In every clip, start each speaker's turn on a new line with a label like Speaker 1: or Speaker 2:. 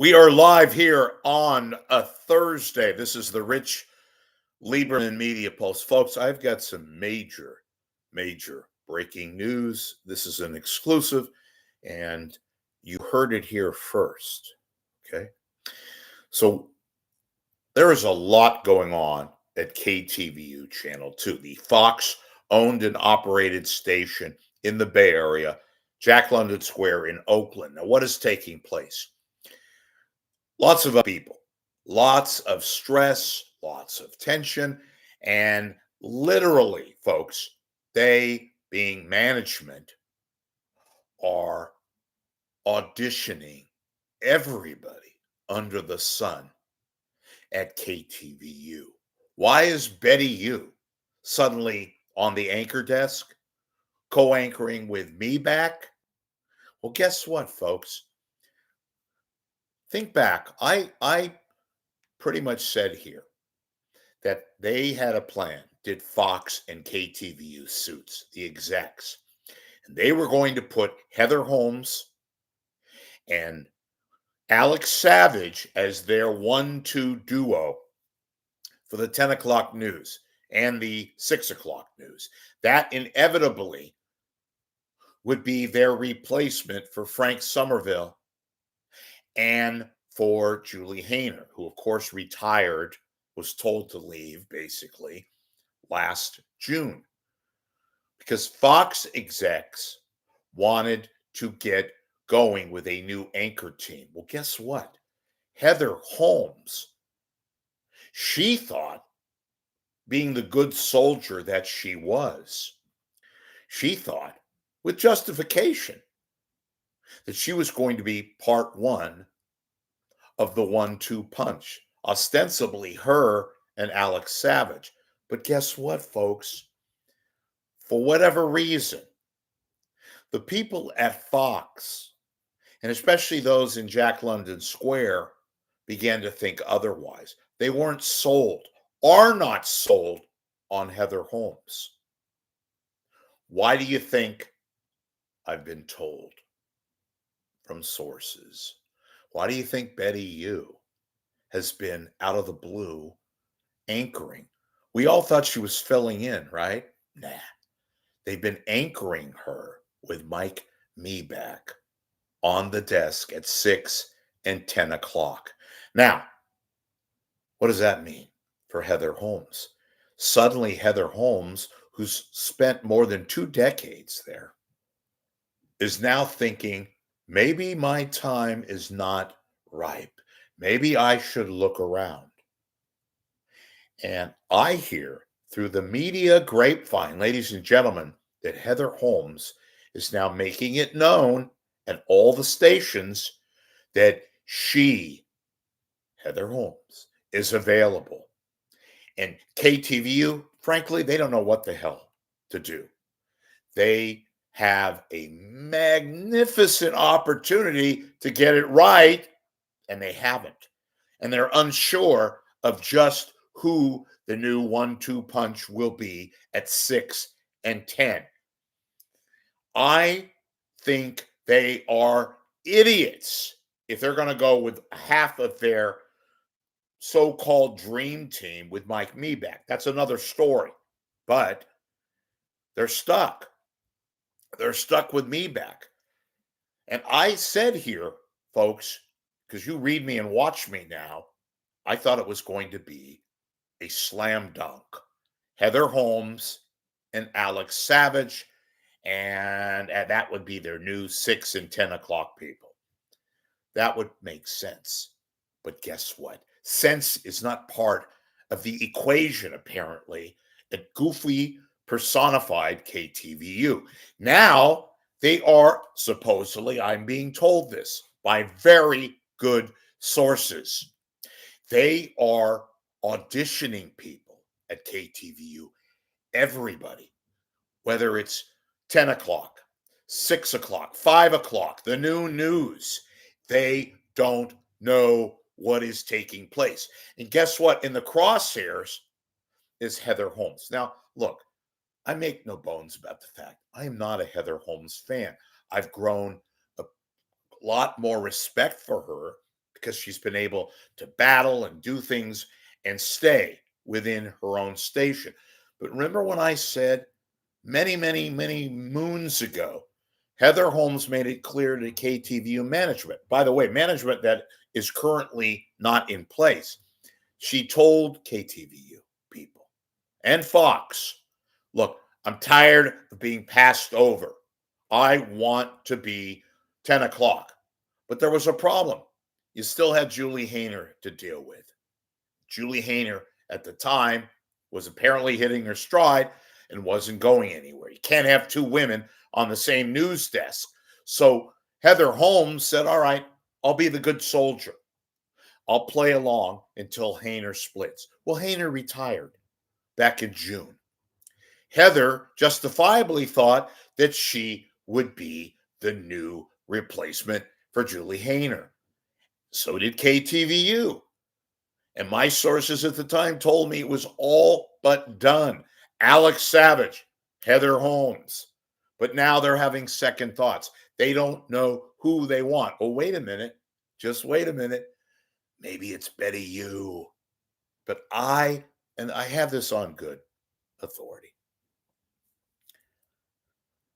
Speaker 1: We are live here on a Thursday. This is the Rich Lieberman Media Pulse. Folks, I've got some major breaking news. This is an exclusive, and you heard it here first. Okay. So there is a lot going on at KTVU Channel 2, the Fox owned and operated station in the Bay Area, Jack London Square in Oakland. Now, what is taking place? Lots of people, lots of stress, lots of tension, and literally, folks, they, being management, are auditioning everybody under the sun at KTVU. Why is Betty U suddenly on the anchor desk, co-anchoring with me back? Well, guess what, folks? Think back. I pretty much said here that they had a plan, did Fox and KTVU suits, the execs. And they were going to put Heather Holmes and Alex Savage as their 1-2 duo for the 10 o'clock news and the 6 o'clock news. That inevitably would be their replacement for Frank Somerville and for Julie Hayner, who, of course, retired, was told to leave, basically, last June. Because Fox execs wanted to get going with a new anchor team. Well, guess what? Heather Holmes, she thought, being the good soldier that she was, she thought, with justification, that she was going to be part one of the 1-2 punch, ostensibly her and Alex Savage. But guess what, folks? For whatever reason, the people at Fox, and especially those in Jack London Square, began to think otherwise. They weren't sold, are not sold on Heather Holmes. Why do you think? I've been told from sources. Why do you think Betty U has been out of the blue anchoring? We all thought she was filling in, right? Nah. They've been anchoring her with Mike Meeback on the desk at 6 and 10 o'clock. Now, what does that mean for Heather Holmes? Suddenly, Heather Holmes, who's spent more than 2 decades there, is now thinking, maybe my time is not ripe. Maybe I should look around. And I hear through the media grapevine, ladies and gentlemen, that Heather Holmes is now making it known at all the stations that she, Heather Holmes, is available. And KTVU, frankly, they don't know what the hell to do. They have a magnificent opportunity to get it right, and they haven't. And they're unsure of just who the new 1-2 punch will be at 6 and 10. I think they are idiots if they're going to go with half of their so-called dream team with Mike Meeback. That's another story. But they're stuck. They're stuck with Meeback. And I said here, folks, because you read me and watch me now, I thought it was going to be a slam dunk. Heather Holmes and Alex Savage, and that would be their new 6 and 10 o'clock people. That would make sense. But guess what? Sense is not part of the equation, apparently, at goofy personified KTVU. Now, they are supposedly, I'm being told this by very good sources, they are auditioning people at KTVU, everybody, whether it's 10 o'clock, 6 o'clock, 5 o'clock, the new news. They don't know what is taking place. And guess what? In the crosshairs is Heather Holmes. Now, look, I make no bones about the fact I am not a Heather Holmes fan. I've grown a lot more respect for her because she's been able to battle and do things and stay within her own station. But remember when I said many, many, many moons ago, Heather Holmes made it clear to KTVU management, by the way, management that is currently not in place. She told KTVU people and Fox, look, I'm tired of being passed over. I want to be 10 o'clock. But there was a problem. You still had Julie Hayner to deal with. Julie Hayner at the time was apparently hitting her stride and wasn't going anywhere. You can't have two women on the same news desk. So Heather Holmes said, all right, I'll be the good soldier. I'll play along until Hayner splits. Well, Hayner retired back in June. Heather justifiably thought that she would be the new replacement for Julie Hayner. So did KTVU. And my sources at the time told me it was all but done. Alex Savage, Heather Holmes. But now they're having second thoughts. They don't know who they want. Oh, wait a minute. Just wait a minute. Maybe it's Betty Yu. But I have this on good authority.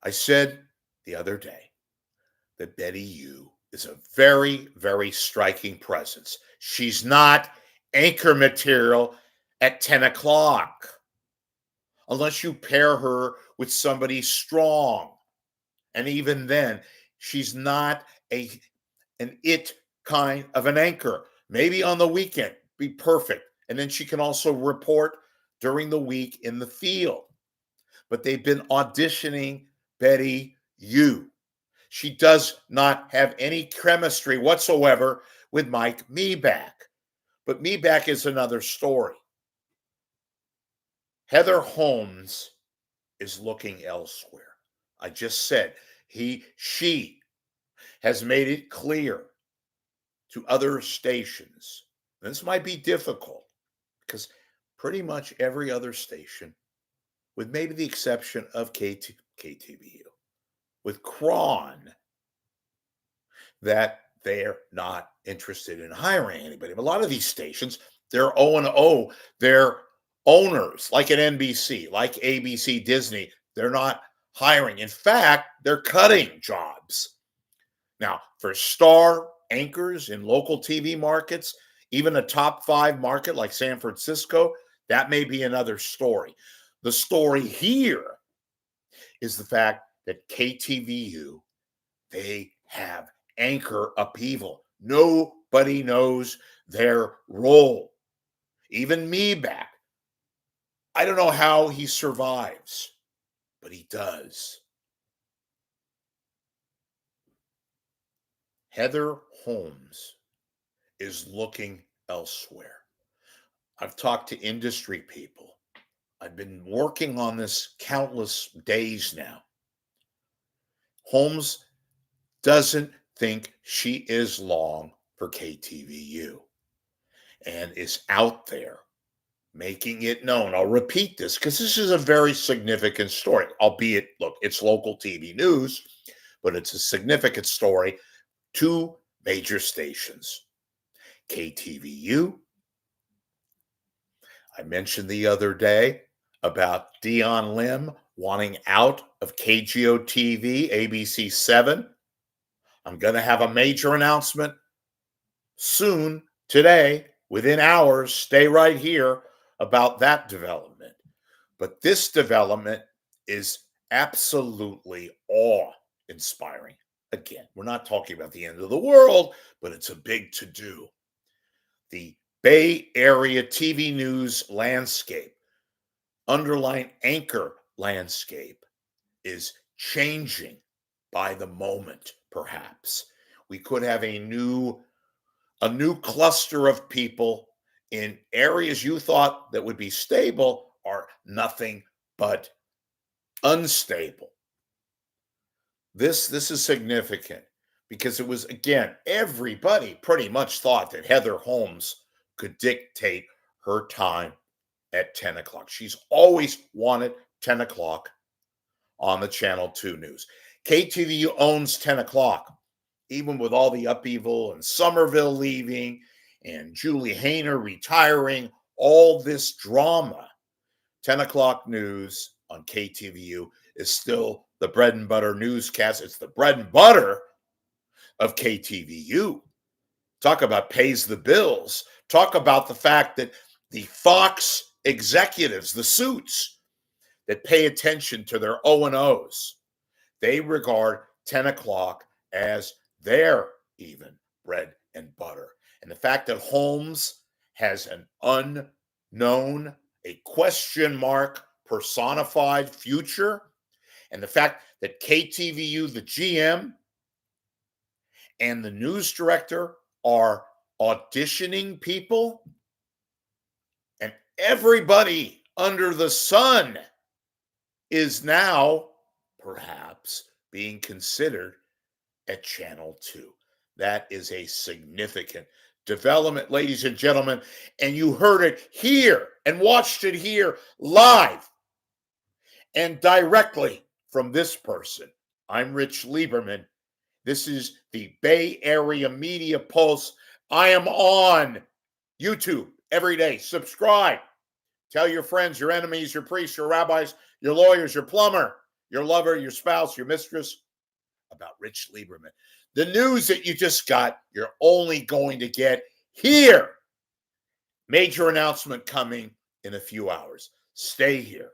Speaker 1: I said the other day that Betty Yu is a very, very striking presence. She's not anchor material at 10 o'clock unless you pair her with somebody strong. And even then, she's not an it kind of an anchor. Maybe on the weekend, be perfect. And then she can also report during the week in the field. But they've been auditioning Betty Yu. She does not have any chemistry whatsoever with Mike Meback. But Meback is another story. Heather Holmes is looking elsewhere. I just said she has made it clear to other stations. This might be difficult because pretty much every other station, with maybe the exception of KTVU, with Cron, that they're not interested in hiring anybody. But a lot of these stations, they're O&O. They're owners, like at NBC, like ABC, Disney. They're not hiring. In fact, they're cutting jobs. Now, for star anchors in local TV markets, even a top 5 market like San Francisco, that may be another story. The story here is the fact that KTVU, they have anchor upheaval. Nobody knows their role. Even Meback. I don't know how he survives, but he does. Heather Holmes is looking elsewhere. I've talked to industry people. I've been working on this countless days now. Holmes doesn't think she is long for KTVU and is out there making it known. I'll repeat this because this is a very significant story, albeit, look, it's local TV news, but it's a significant story. 2 major stations, KTVU. I mentioned the other day about Dion Lim wanting out of KGO TV, ABC 7. I'm going to have a major announcement soon, today, within hours. Stay right here about that development. But this development is absolutely awe-inspiring. Again, we're not talking about the end of the world, but it's a big to-do. The Bay Area TV news landscape, underlying anchor landscape, is changing by the moment, perhaps. We could have a new cluster of people in areas you thought that would be stable are nothing but unstable. This is significant because it was, again, everybody pretty much thought that Heather Holmes could dictate her time at 10 o'clock. She's always wanted 10 o'clock on the Channel 2 news. KTVU owns 10 o'clock. even with all the upheaval and Somerville leaving and Julie Hayner retiring, all this drama, 10 o'clock news on KTVU is still the bread and butter newscast. It's the bread and butter of KTVU. Talk about pays the bills. Talk about the fact that the Fox executives, the suits that pay attention to their O&Os, they regard 10 o'clock as their even bread and butter. And the fact that Holmes has an unknown, a question mark personified future, and the fact that KTVU, the GM, and the news director are auditioning people, and everybody under the sun is now perhaps being considered at Channel 2. That is a significant development, ladies and gentlemen. And you heard it here and watched it here live and directly from this person. I'm Rich Lieberman. This is the Bay Area Media Pulse. I am on YouTube every day. Subscribe. Tell your friends, your enemies, your priests, your rabbis, your lawyers, your plumber, your lover, your spouse, your mistress about Rich Lieberman. The news that you just got, you're only going to get here. Major announcement coming in a few hours. Stay here.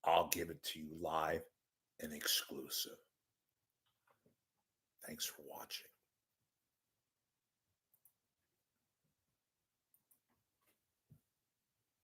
Speaker 1: I'll give it to you live and exclusive. Thanks for watching.